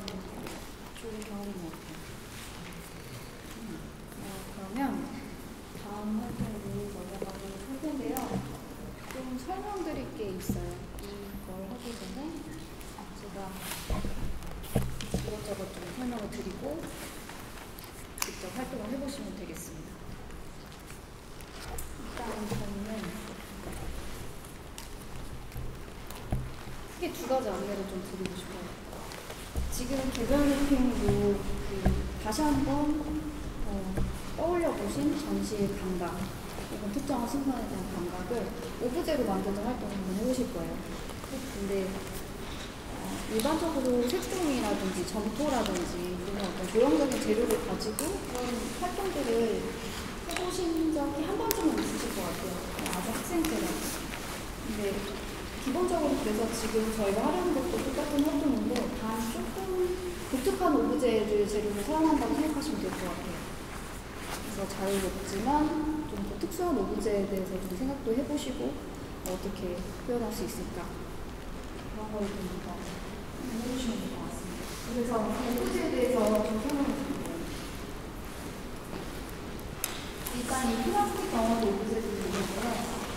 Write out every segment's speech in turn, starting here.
좋은 경험인 것 같아요. 그러면 다음 활동으로 넘어가도록 할 텐데요. 좀 설명드릴 게 있어요. 이걸 하기 전에 제가 이것저것 좀 설명을 드리고 직접 활동을 해보시면 되겠습니다. 일단 저는 크게 두 가지 안내를 좀 드리고 싶어요. 지금 개별리핑으로 다시 한번 떠올려보신 전시의 감각 혹은 특정한 순간에 대한 감각을 오브제로 만드는 활동을 한번 해보실 거예요. 근데 일반적으로 색종이라든지 점토라든지 이런 어떤 조형적인 재료를 가지고 그런 활동들을 해보신 적이 한 번쯤은 있으실 것 같아요. 아주 학생 때는. 근데 기본적으로 그래서 지금 저희가 하려는 것도 똑같은 활동인데 단 조금 독특한 오브제를 재료를 사용한다고 생각하시면 될 것 같아요. 그래서 자유롭지만 좀 더 특수한 오브제에 대해서 좀 생각도 해보시고 어떻게 표현할 수 있을까 그런 거에 좀 더 해보시면 될 것 같습니다. 그래서 오브제에 대해서 좀 설명을 드릴게요. 일단 이 플라스틱 덩어리 오브제들이 있는데요.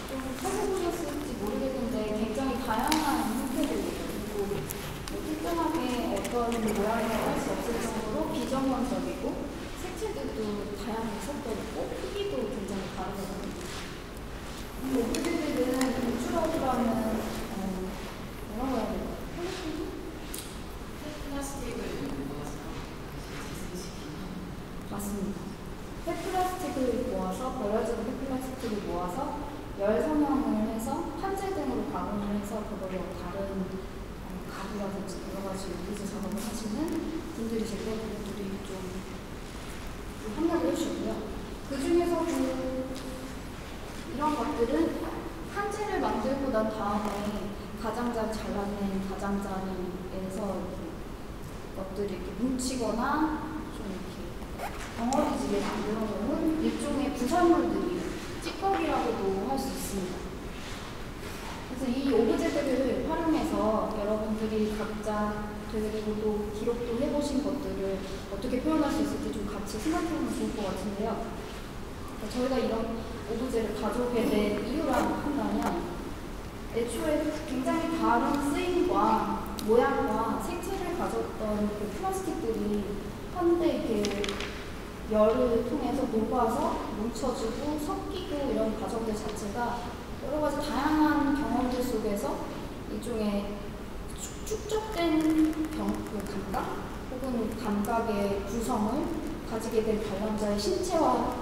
좀 찾아보셨을지 모르겠는데 굉장히 다양한 형태들이에요. 그리고 특정하게 어떤 모양이라고 할 수 없을 정도로 비정형적이고 색채들도 다양하게 섞여 있고 크기도 굉장히 다르거든요. 이 오브제들은 노출하우라는 뭐라고 해야 될까요? 플라스틱을 모아서 맞습니다. 폐플라스틱을 모아서 버려진 폐플라스틱을 모아서 열 성형을 해서 판재 등으로 가공을 해서 그걸로 다른 가구라든지 여러 가지 오브제 작업을 하시는 분들이실 때 그분들이 좀 협력을 해주시고요. 그 중에서도 이런 것들은 판재를 만들고 난 다음에 가장자리 잘라낸 가장자리에서 것들을 이렇게 뭉치거나 좀 이렇게 덩어리지게 만들어 놓은 일종의 부산물들이 찌꺼기라고도 할 수 있습니다. 그래서 이 오브제들을 활용해서 여러분들이 각자 그리고 또 기록도 해보신 것들을 어떻게 표현할 수 있을지 좀 같이 생각해보면 좋을 것 같은데요. 그러니까 저희가 이런 오브제를 가져오게 된 이유라고 한다면 애초에 굉장히 다른 쓰임과 모양과 색채를 가졌던 그 플라스틱들이 한데 이렇게 열을 통해서 녹아서 뭉쳐지고 섞이고 이런 과정들 자체가 여러 가지 다양한 경험들 속에서 일종의 축적된 감각 혹은 감각의 구성을 가지게 된 관람자의 신체와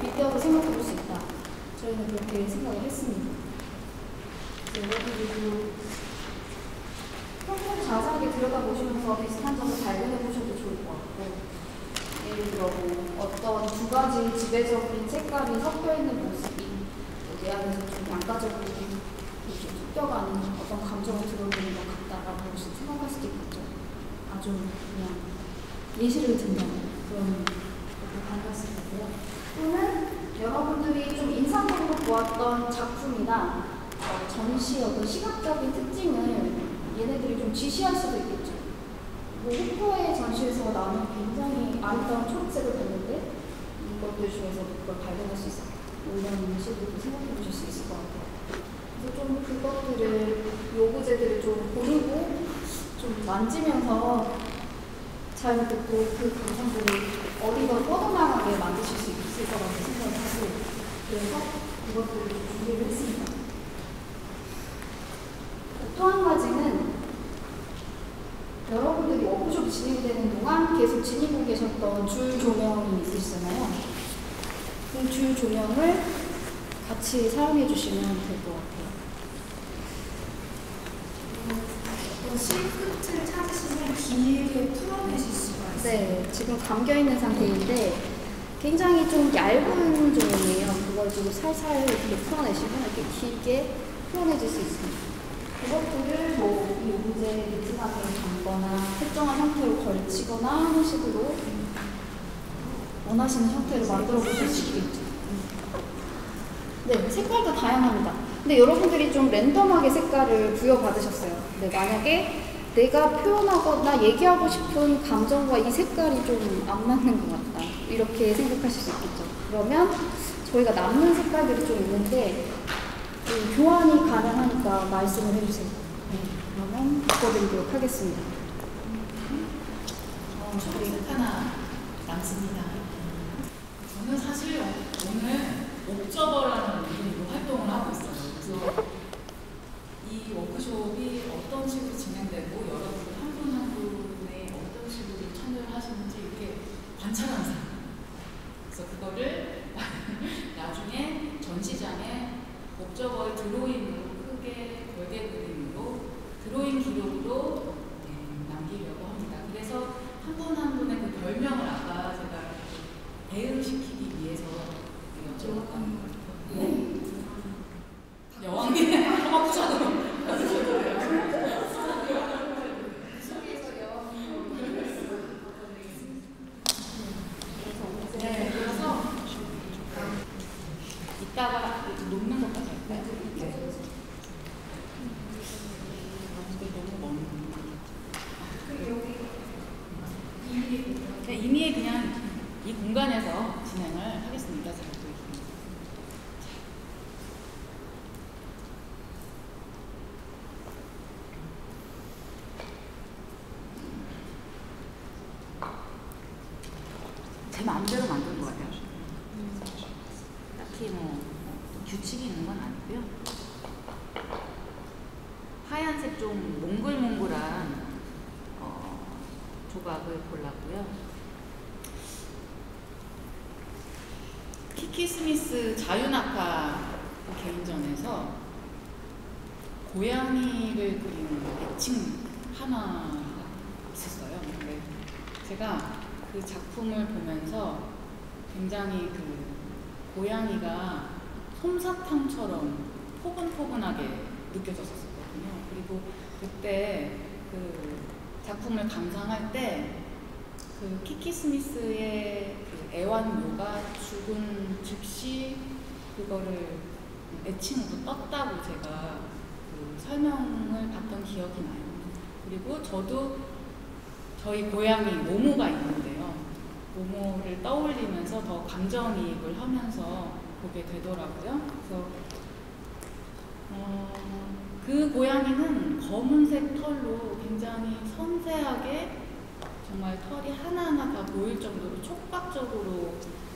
빗대어서 생각해 볼 수 있다. 저희는 그렇게 생각을 했습니다. 여러분들도 평소에 자세하게 들여다보시면서 비슷한 점을 발견해 보셔도 좋을 것 같고 예를 들어 어떤 두 가지 지배적인 색깔이 섞여 있는 모습이 내 안에서 좀 양가적으로 이렇게 섞여가는 어떤 감정을 드러내는 것 같다라고 생각할 수도 있겠죠. 아주 그냥 예시를 든다는 그런 것도 가능할 수 있고요. 또는 여러분들이 좀 인상적으로 보았던 작품이나 전시 어떤 시각적인 특징을 얘네들이 좀 지시할 수도 있겠죠. 후코의 전시에서 나는 굉장히 아름다운 초록색을 봤는데 이것들 중에서 그걸 발견할 수 있어요. 이런 식으로 생각해 보실 수 있을 것 같아요. 그래서 좀 그것들을, 이 오브제들을 좀 고르고 좀 만지면서 잘 듣고 그 감성들을 어디든 뻗어나가게 만드실 수 있을 거라고 생각을 하고 그래서 그것들을 준비를 했습니다. 또 한 가지는 여러분들이 워크숍이 진행되는 동안 계속 지니고 계셨던 줄 조명이 있으시잖아요. 그 줄 조명을 같이 사용해 주시면 될 것 같아요. 실 끝을 찾으시면 길게 풀어내실 수가 있어요. 네, 지금 감겨있는 상태인데 굉장히 좀 얇은 조명이에요. 그걸 좀 살살 이렇게 풀어내시면 이렇게 길게 풀어내줄 수 있습니다. 그것들을 이 오브제에 미팅하게 담거나 특정한 형태로 걸치거나 하는 식으로 원하시는 형태로 만들어 보실 수 있겠죠. 네, 색깔도 다양합니다. 근데 여러분들이 좀 랜덤하게 색깔을 부여받으셨어요. 네, 만약에 내가 표현하거나 얘기하고 싶은 감정과 이 색깔이 좀 안 맞는 것 같다. 이렇게 생각하실 수 있겠죠. 그러면 저희가 남는 색깔들이 좀 있는데 교환이 가능하니까 말씀을 해주세요. 네, 그러면 바꿔드리도록 하겠습니다. 초록색 하나 남습니다. 저는 사실 오늘 옥저버라는 이름으로 활동을 하고 있어요. 그래서 이 워크숍이 어떤 식으로 진행되고 여러분들 한 분 한 분의 어떤 식으로 참여를 하시는지 이렇게 관찰하는 사람. 그래서 그거를 나중에 전시장에 옥저버의 드로잉으로 크게 별개 그림으로 드로잉 기록으로 남기려고 합니다. 그래서 한 분 한 분의 그 별명을 아까 제가 대응시키기 위해서 여쭤봤던 네. 여왕님 한번 붙여도 네, 그래서 이따가 이렇게 녹는 것까지 할까요? 네. 너무 먼. 네, 이미 그냥 이 공간에서 진행을 하겠습니다. 제가 보여드립니다. 제 마음대로 만든 것 같아요. 딱히 뭐 규칙이 있는 건 아니고요. 하얀색 좀 몽글몽글한 조각을 골랐고요. 키키 스미스 자유낙하 개인전에서 고양이를 그리는 애칭 하나가 있었어요. 근데 제가 그 작품을 보면서 굉장히 그 고양이가 솜사탕처럼 포근포근하게 느껴졌었거든요. 그리고 그때 그 작품을 감상할 때 그 키키 스미스의 그 애완묘가 죽은 즉시 그거를 애칭으로 떴다고 제가 그 설명을 봤던 기억이 나요. 그리고 저도 저희 고양이 모모가 있는데요. 모모를 떠올리면서 더 감정이입을 하면서 보게 되더라고요. 그래서 그 고양이는 검은색 털로 굉장히 섬세하게 정말 털이 하나하나 다 보일 정도로 촉각적으로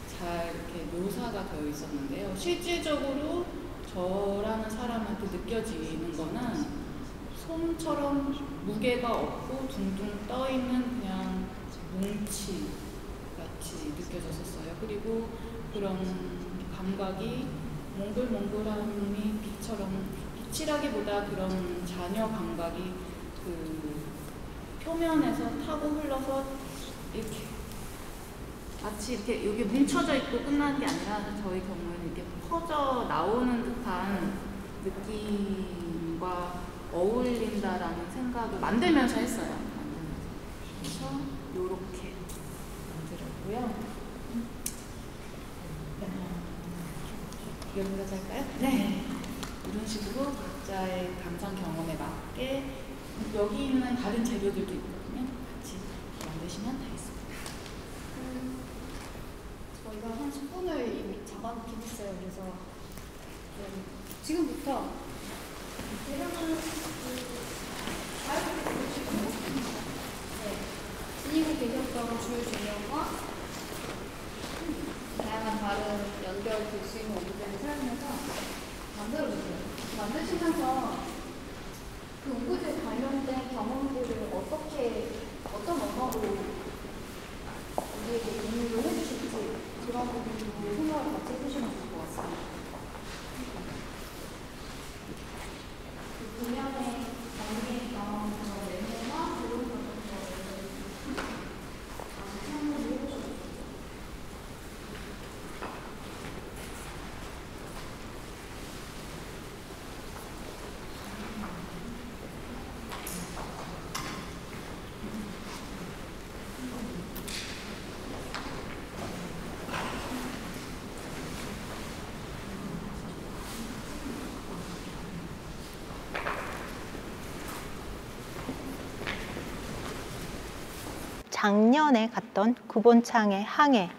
잘 이렇게 묘사가 되어 있었는데요. 실질적으로 저라는 사람한테 느껴지는 거는 솜처럼 무게가 없고 둥둥 떠있는 그냥 뭉치 같이 느껴졌었어요. 그리고 그런 감각이 몽글몽글함이 빛이라기보다 그런 잔여 감각이 그 표면에서 타고 흘러서 이렇게 마치 이렇게 여기 뭉쳐져 있고 끝나는 게 아니라 저희 경우에는 이렇게 퍼져 나오는 듯한 느낌과 어울린다라는 생각을 만들면서 했어요. 그래서 이렇게 만들었고요. 여기까지 할까요? 네. 이런 식으로 각자의 감상 경험에 맞게 여기 있는 다른 재료들도 있거든요. 같이 만드시면 되겠습니다. 저희가 한 10분을 이미 잡아놓긴 했어요. 그래서 지금부터 대략은 자유롭게 보시고 지니고 계셨던 줄 조명과 다양한 다른 연결될 수 있는 오브제를 사용해서 만들어주세요. 만드시면서 그 오브제 관련된 경험들을 어떤 언어로 우리에게 공유를 해주실지 그런 부분도 생각을 같이 해주시면 좋을 것 같습니다. 그 분야에 관계했던 그런 메모나 그런 것들을 참고를 해보셔도 좋을 것 같아요. 작년에 갔던 구본창의 항해,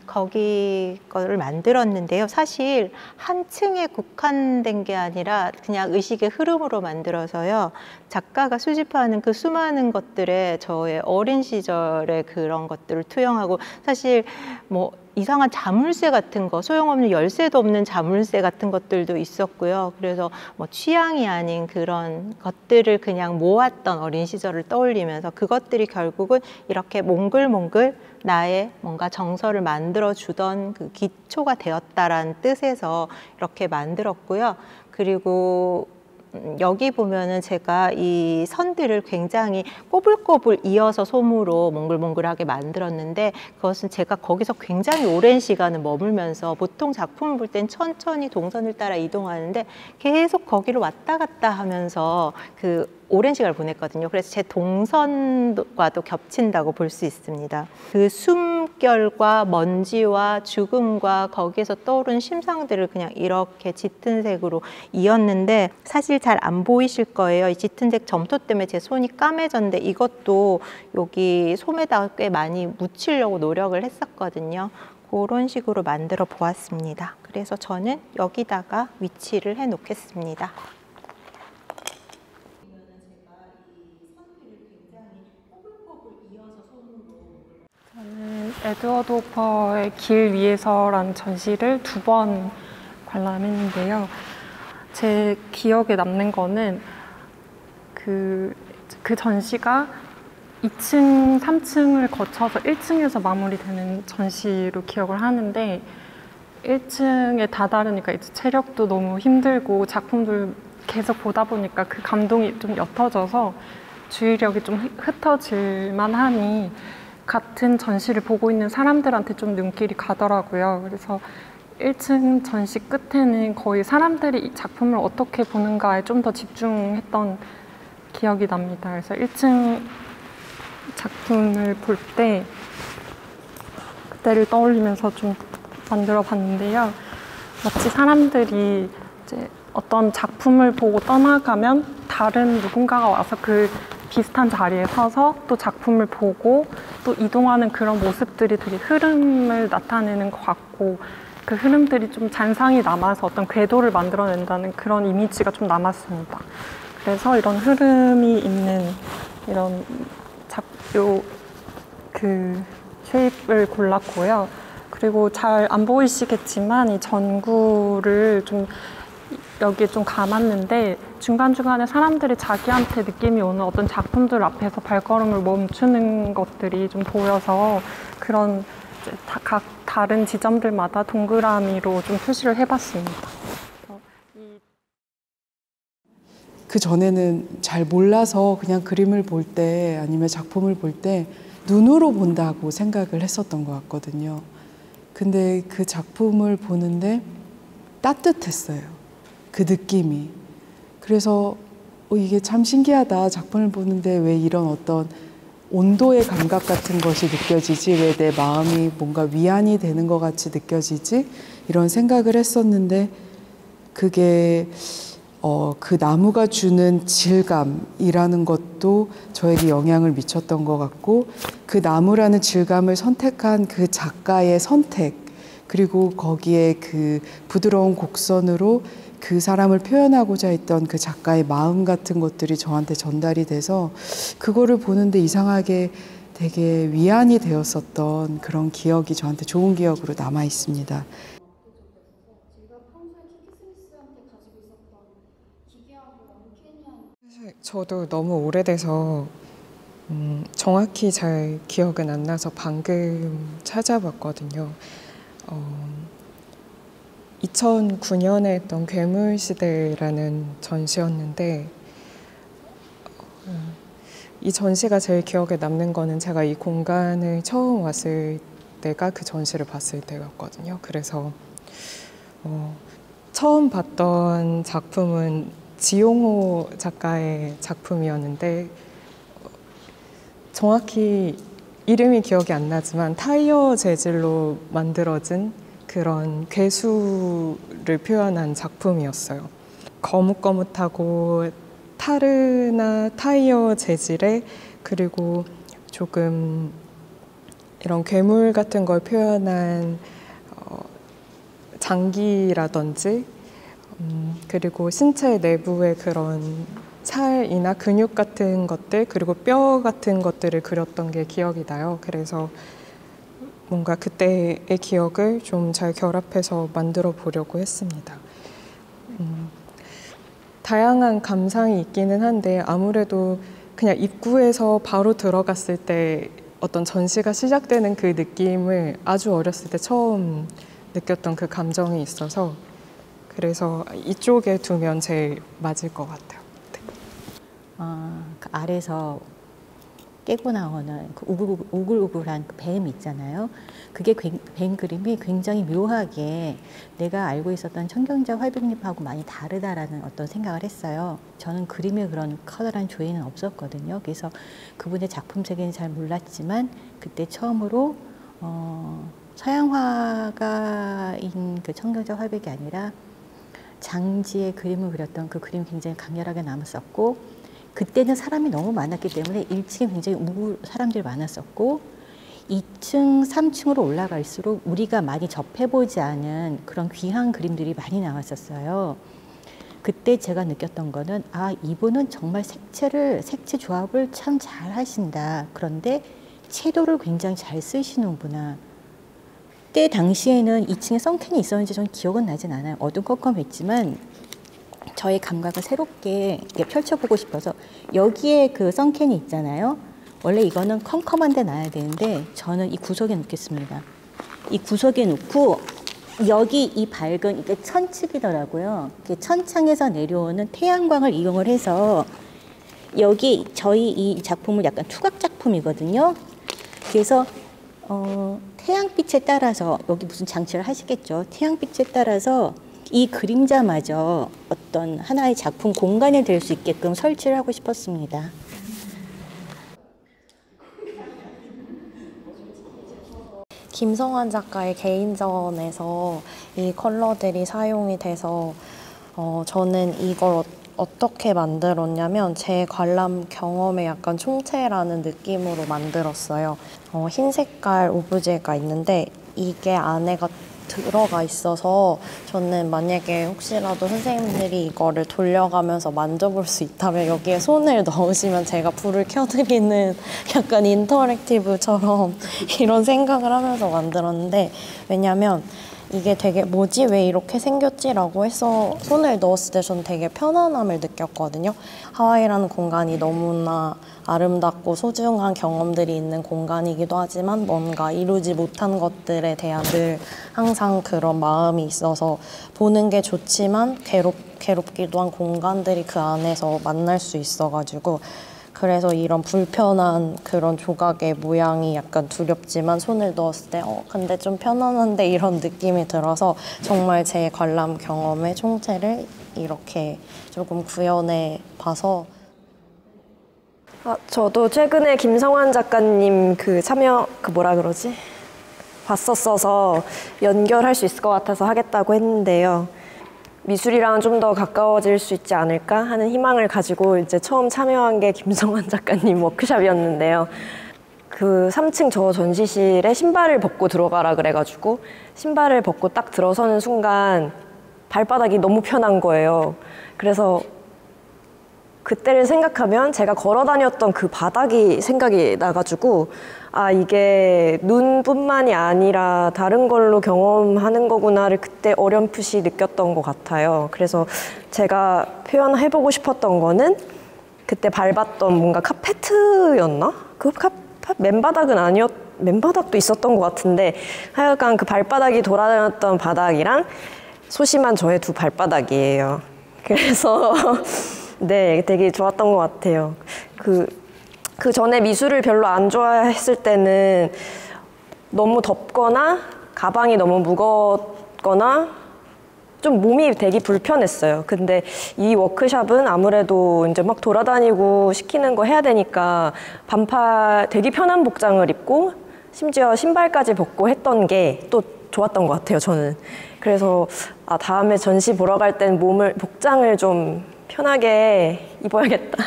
거기 거를 만들었는데요. 사실 한 층에 국한된 게 아니라 그냥 의식의 흐름으로 만들어서요. 작가가 수집하는 그 수많은 것들에 저의 어린 시절의 그런 것들을 투영하고, 사실 뭐 이상한 자물쇠 같은 거, 소용없는 열쇠도 없는 자물쇠 같은 것들도 있었고요. 그래서 뭐 취향이 아닌 그런 것들을 그냥 모았던 어린 시절을 떠올리면서, 그것들이 결국은 이렇게 몽글몽글 나의 뭔가 정서를 만들어주던 그 기초가 되었다라는 뜻에서 이렇게 만들었고요. 그리고 여기 보면은 제가 이 선들을 굉장히 꼬불꼬불 이어서 솜으로 몽글몽글하게 만들었는데, 그것은 제가 거기서 굉장히 오랜 시간을 머물면서, 보통 작품을 볼 땐 천천히 동선을 따라 이동하는데 계속 거기를 왔다 갔다 하면서 그 오랜 시간을 보냈거든요. 그래서 제 동선과도 겹친다고 볼 수 있습니다. 그 숨결과 먼지와 죽음과 거기에서 떠오른 심상들을 그냥 이렇게 짙은 색으로 이었는데, 사실 잘 안 보이실 거예요. 이 짙은 색 점토 때문에 제 손이 까매졌는데, 이것도 여기 솜에다가 꽤 많이 묻히려고 노력을 했었거든요. 그런 식으로 만들어 보았습니다. 그래서 저는 여기다가 위치를 해 놓겠습니다. 저는 에드워드 호퍼의 길 위에서라는 전시를 2번 관람했는데요. 제 기억에 남는 거는 그 전시가 2층, 3층을 거쳐서 1층에서 마무리되는 전시로 기억을 하는데, 1층에 다다르니까 이제 체력도 너무 힘들고 작품들 계속 보다 보니까 그 감동이 좀 옅어져서 주의력이 좀 흩어질 만하니 같은 전시를 보고 있는 사람들한테 좀 눈길이 가더라고요. 그래서 1층 전시 끝에는 거의 사람들이 이 작품을 어떻게 보는가에 좀 더 집중했던 기억이 납니다. 그래서 1층 작품을 볼 때 그때를 떠올리면서 좀 만들어 봤는데요. 마치 사람들이 이제 어떤 작품을 보고 떠나가면 다른 누군가가 와서 그 비슷한 자리에 서서 또 작품을 보고 또 이동하는 그런 모습들이 되게 흐름을 나타내는 것 같고, 그 흐름들이 좀 잔상이 남아서 어떤 궤도를 만들어낸다는 그런 이미지가 좀 남았습니다. 그래서 이런 흐름이 있는 이런 그 쉐입을 골랐고요. 그리고 잘 안 보이시겠지만 이 전구를 좀 여기에 좀 감았는데, 중간중간에 사람들이 자기한테 느낌이 오는 어떤 작품들 앞에서 발걸음을 멈추는 것들이 좀 보여서, 그런 각 다른 지점들마다 동그라미로 좀 표시를 해봤습니다. 그 전에는 잘 몰라서 그냥 그림을 볼 때 아니면 작품을 볼 때 눈으로 본다고 생각을 했었던 것 같거든요. 근데 그 작품을 보는데 따뜻했어요. 그 느낌이. 그래서 이게 참 신기하다. 작품을 보는데 왜 이런 어떤 온도의 감각 같은 것이 느껴지지? 왜 내 마음이 뭔가 위안이 되는 것 같이 느껴지지? 이런 생각을 했었는데, 그게 그 나무가 주는 질감이라는 것도 저에게 영향을 미쳤던 것 같고, 그 나무라는 질감을 선택한 그 작가의 선택, 그리고 거기에 그 부드러운 곡선으로 그 사람을 표현하고자 했던 그 작가의 마음 같은 것들이 저한테 전달이 돼서, 그거를 보는데 이상하게 되게 위안이 되었었던 그런 기억이 저한테 좋은 기억으로 남아 있습니다. 사실 저도 너무 오래돼서 정확히 잘 기억은 안 나서 방금 찾아봤거든요. 2009년에 했던 괴물시대라는 전시였는데, 이 전시가 제일 기억에 남는 거는 제가 이 공간을 처음 왔을 때가 그 전시를 봤을 때였거든요. 그래서 처음 봤던 작품은 지용호 작가의 작품이었는데, 정확히 이름이 기억이 안 나지만 타이어 재질로 만들어진 그런 괴수를 표현한 작품이었어요. 거뭇거뭇하고 타르나 타이어 재질에, 그리고 조금 이런 괴물 같은 걸 표현한 장기라든지 그리고 신체 내부의 그런 살이나 근육 같은 것들 그리고 뼈 같은 것들을 그렸던 게 기억이 나요. 그래서 뭔가 그때의 기억을 좀 잘 결합해서 만들어 보려고 했습니다. 다양한 감상이 있기는 한데 아무래도 그냥 입구에서 바로 들어갔을 때 어떤 전시가 시작되는 그 느낌을 아주 어렸을 때 처음 느꼈던 그 감정이 있어서 그래서 이쪽에 두면 제일 맞을 것 같아요. 그 아래서 깨고 나오는 그 우글우글한 그 뱀 있잖아요. 그게 뱀 그림이 굉장히 묘하게 내가 알고 있었던 청경자 활백잎하고 많이 다르다라는 어떤 생각을 했어요. 저는 그림에 그런 커다란 조예는 없었거든요. 그래서 그분의 작품 세계는 잘 몰랐지만 그때 처음으로 서양 화가인 그 청경자 활백이 아니라 장지의 그림을 그렸던 그 그림이 굉장히 강렬하게 남았었고 그때는 사람이 너무 많았기 때문에 1층에 굉장히 사람들이 많았었고 2층, 3층으로 올라갈수록 우리가 많이 접해보지 않은 그런 귀한 그림들이 많이 나왔었어요. 그때 제가 느꼈던 거는 아, 이분은 정말 색채 조합을 참 잘 하신다. 그런데 채도를 굉장히 잘 쓰시는구나. 그때 당시에는 2층에 선캔이 있었는지 저는 기억은 나진 않아요. 어두컴컴했지만 저의 감각을 새롭게 펼쳐보고 싶어서 여기에 그 선캔이 있잖아요. 원래 이거는 컴컴한 데 놔야 되는데 저는 이 구석에 놓겠습니다. 이 구석에 놓고 여기 이 밝은 이게 천측이더라고요. 천창에서 내려오는 태양광을 이용을 해서 여기 저희 이 작품은 약간 투각 작품이거든요. 그래서 태양빛에 따라서 여기 무슨 장치를 하시겠죠. 태양빛에 따라서 이 그림자마저 어떤 하나의 작품 공간이 될 수 있게끔 설치를 하고 싶었습니다. 김성환 작가의 개인전에서 이 컬러들이 사용이 돼서 저는 이걸 어떻게 만들었냐면 제 관람 경험의 약간 총체라는 느낌으로 만들었어요. 흰 색깔 오브제가 있는데 이게 안에가 들어가 있어서 저는 만약에 혹시라도 선생님들이 이거를 돌려가면서 만져볼 수 있다면 여기에 손을 넣으시면 제가 불을 켜드리는 약간 인터랙티브처럼 이런 생각을 하면서 만들었는데 왜냐면 이게 되게 뭐지 왜 이렇게 생겼지 라고 해서 손을 넣었을 때 저는 되게 편안함을 느꼈거든요. 하와이라는 공간이 너무나 아름답고 소중한 경험들이 있는 공간이기도 하지만 뭔가 이루지 못한 것들에 대한 늘 항상 그런 마음이 있어서 보는 게 좋지만 괴롭기도 한 공간들이 그 안에서 만날 수 있어가지고 그래서 이런 불편한 그런 조각의 모양이 약간 두렵지만 손을 넣었을 때 근데 좀 편안한데 이런 느낌이 들어서 정말 제 관람 경험의 총체를 이렇게 조금 구현해 봐서 저도 최근에 김성환 작가님 그 참여 봤었어서 연결할 수 있을 것 같아서 하겠다고 했는데요. 미술이랑 좀 더 가까워질 수 있지 않을까 하는 희망을 가지고 이제 처음 참여한 게 김성환 작가님 워크숍이었는데요. 그 3층 저 전시실에 신발을 벗고 들어가라 그래가지고 신발을 벗고 딱 들어서는 순간 발바닥이 너무 편한 거예요. 그래서 그때를 생각하면 제가 걸어 다녔던 그 바닥이 생각이 나가지고 아 이게 눈뿐만이 아니라 다른 걸로 경험하는 거구나를 그때 어렴풋이 느꼈던 것 같아요. 그래서 제가 표현해보고 싶었던 거는 그때 밟았던 뭔가 카페트였나? 그 맨바닥은 맨바닥도 있었던 것 같은데 하여간 그 발바닥이 돌아다녔던 바닥이랑 소심한 저의 두 발바닥이에요. 그래서 네, 되게 좋았던 것 같아요. 그 전에 미술을 별로 안 좋아했을 때는 너무 덥거나 가방이 너무 무겁거나 좀 몸이 되게 불편했어요. 근데 이 워크숍은 아무래도 이제 막 돌아다니고 시키는 거 해야 되니까 반팔 되게 편한 복장을 입고 심지어 신발까지 벗고 했던 게 또 좋았던 것 같아요, 저는. 그래서 다음에 전시 보러 갈 땐 복장을 좀 편하게 입어야겠다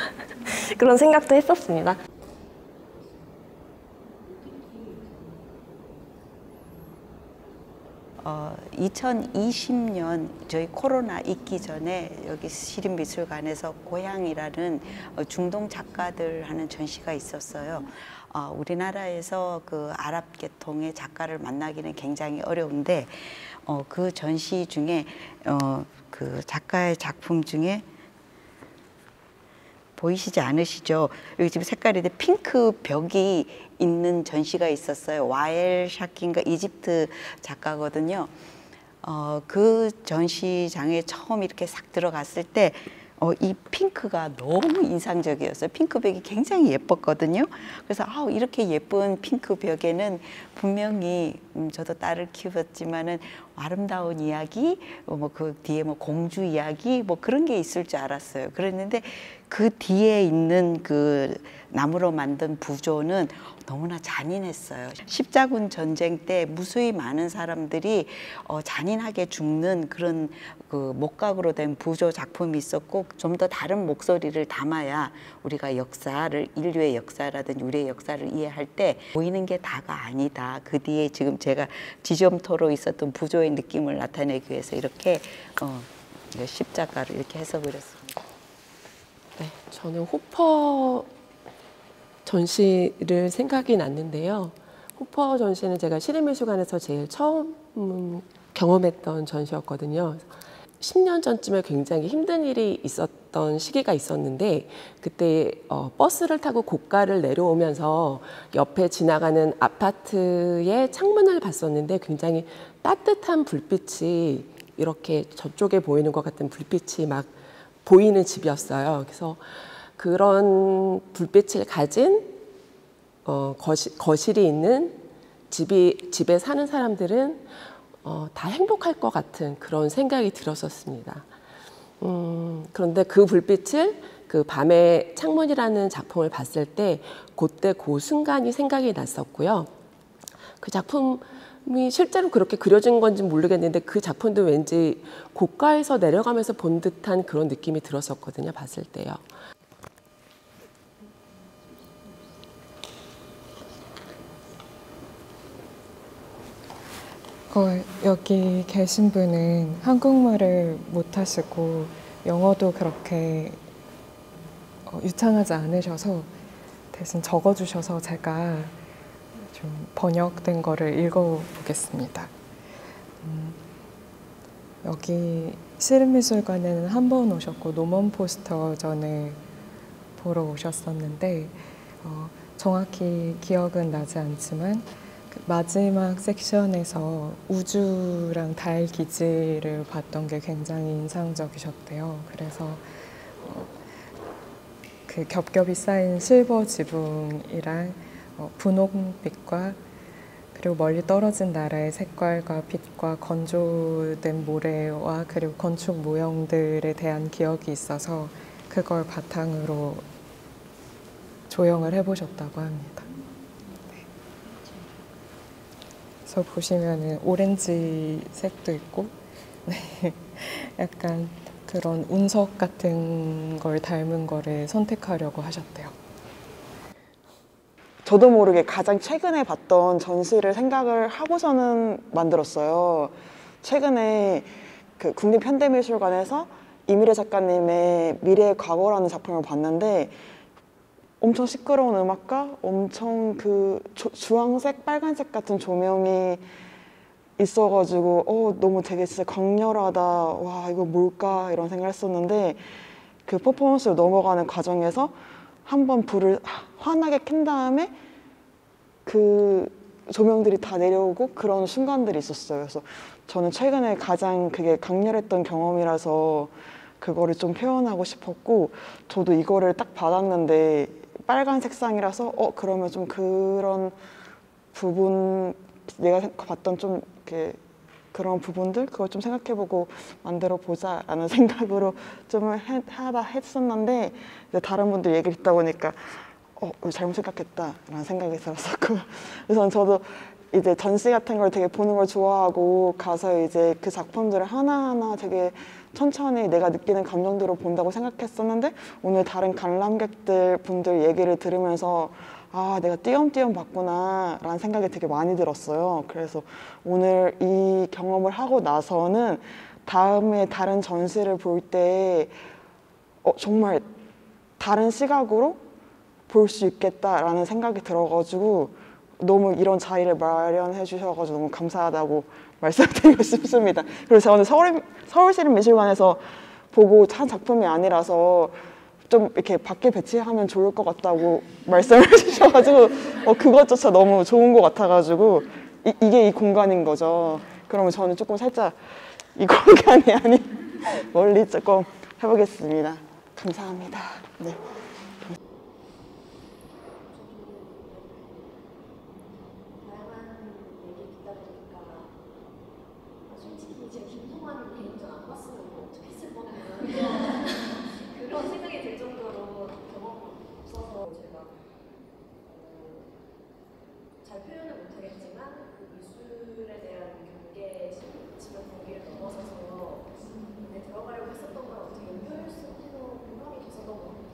그런 생각도 했었습니다. 2020년 저희 코로나 있기 전에 여기 시립미술관에서 고향이라는 중동 작가들 하는 전시가 있었어요. 우리나라에서 그 아랍 계통의 작가를 만나기는 굉장히 어려운데 그 전시 중에 그 작가의 작품 중에 보이시지 않으시죠? 여기 지금 색깔이 핑크 벽이 있는 전시가 있었어요. 와엘 샤키인가 이집트 작가거든요. 그 전시장에 처음 이렇게 싹 들어갔을 때 이 핑크가 너무 인상적이었어요. 핑크 벽이 굉장히 예뻤거든요. 그래서 이렇게 예쁜 핑크 벽에는 분명히 저도 딸을 키웠지만은 아름다운 이야기, 그 뒤에 공주 이야기 그런 게 있을 줄 알았어요. 그랬는데 그 뒤에 있는 그 나무로 만든 부조는 너무나 잔인했어요. 십자군 전쟁 때 무수히 많은 사람들이 잔인하게 죽는 그런 그 목각으로 된 부조 작품이 있었고, 좀 더 다른 목소리를 담아야 우리가 역사를, 인류의 역사라든지 우리의 역사를 이해할 때 보이는 게 다가 아니다. 그 뒤에 지금 제가 지점토로 있었던 부조의 느낌을 나타내기 위해서 이렇게 십자가를 이렇게 해석을 했습니다. 네, 저는 호퍼 전시를 생각이 났는데요. 호퍼 전시는 제가 시립미술관에서 제일 처음 경험했던 전시였거든요. 10년 전쯤에 굉장히 힘든 일이 있었던 시기가 있었는데, 그때 버스를 타고 고가를 내려오면서 옆에 지나가는 아파트의 창문을 봤었는데 굉장히 따뜻한 불빛이 이렇게 저쪽에 보이는 것 같은 불빛이 막 보이는 집이었어요. 그래서 그런 불빛을 가진 거실이 있는 집에 사는 사람들은 다 행복할 것 같은 그런 생각이 들었었습니다. 그런데 그 불빛을 그 밤의 창문이라는 작품을 봤을 때 그때 그 순간이 생각이 났었고요. 그 작품이 실제로 그렇게 그려진 건지 모르겠는데 그 작품도 왠지 고가에서 내려가면서 본 듯한 그런 느낌이 들었었거든요. 봤을 때요. 여기 계신 분은 한국말을 못하시고 영어도 그렇게 유창하지 않으셔서 대신 적어주셔서 제가 좀 번역된 거를 읽어보겠습니다. 여기 시립미술관에는 한 번 오셨고 노먼 포스터전을 보러 오셨었는데 정확히 기억은 나지 않지만 그 마지막 섹션에서 우주랑 달 기지를 봤던 게 굉장히 인상적이셨대요. 그래서 그 겹겹이 쌓인 실버 지붕이랑 분홍빛과 그리고 멀리 떨어진 나라의 색깔과 빛과 건조된 모래와 그리고 건축 모형들에 대한 기억이 있어서 그걸 바탕으로 조형을 해보셨다고 합니다. 그래서 보시면은 오렌지 색도 있고, 네, 약간 그런 운석 같은 걸 닮은 거를 선택하려고 하셨대요. 저도 모르게 가장 최근에 봤던 전시를 생각을 하고서는 만들었어요. 최근에 그 국립현대미술관에서 이미래 작가님의 미래의 과거라는 작품을 봤는데, 엄청 시끄러운 음악과 엄청 그 주황색, 빨간색 같은 조명이 있어가지고 너무 되게 진짜 강렬하다, 와 이거 뭘까 이런 생각을 했었는데, 그 퍼포먼스로 넘어가는 과정에서 한번 불을 환하게 켠 다음에 그 조명들이 다 내려오고 그런 순간들이 있었어요. 그래서 저는 최근에 가장 그게 강렬했던 경험이라서 그거를 좀 표현하고 싶었고, 저도 이거를 딱 받았는데 빨간 색상이라서 그러면 좀 그런 부분, 내가 봤던 좀 이렇게 그런 부분들 그걸 좀 생각해보고 만들어 보자라는 생각으로 좀 하다 했었는데, 다른 분들 얘기를 듣다 보니까 잘못 생각했다라는 생각이 들었었고, 그래서 저도 이제 전시 같은 걸 되게 보는 걸 좋아하고 가서 이제 그 작품들을 하나하나 되게 천천히 내가 느끼는 감정대로 본다고 생각했었는데, 오늘 다른 관람객들 분들 얘기를 들으면서 아, 내가 띄엄띄엄 봤구나 라는 생각이 되게 많이 들었어요. 그래서 오늘 이 경험을 하고 나서는 다음에 다른 전시를 볼 때 정말 다른 시각으로 볼 수 있겠다라는 생각이 들어가지고 너무 이런 자리를 마련해 주셔가지고 너무 감사하다고 말씀드리고 싶습니다. 그리고 저는 서울시립미술관에서 보고 한 작품이 아니라서 좀 이렇게 밖에 배치하면 좋을 것 같다고 말씀을 해주셔가지고 그것조차 너무 좋은 것 같아가지고 이게 이 공간인 거죠. 그러면 저는 조금 살짝 이 공간이 아닌 멀리 조금 해보겠습니다. 감사합니다. 네. 그런 생각이 들 정도로 경험이 없어서 제가 잘 표현을 못하겠지만 그 미술에 대한 경계심을 거기를 넘어서서 안에 들어가려고 했었던 거랑 어떻게 연결시키는 공간이 됐었던 것 같아요.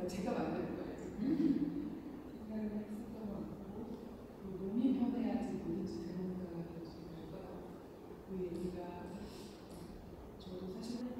제가 만든 거예요. 생각을 했었던 것 같고 또 몸이 편해야지 뭐든지 되는 거라고 그 얘기가 저도 사실은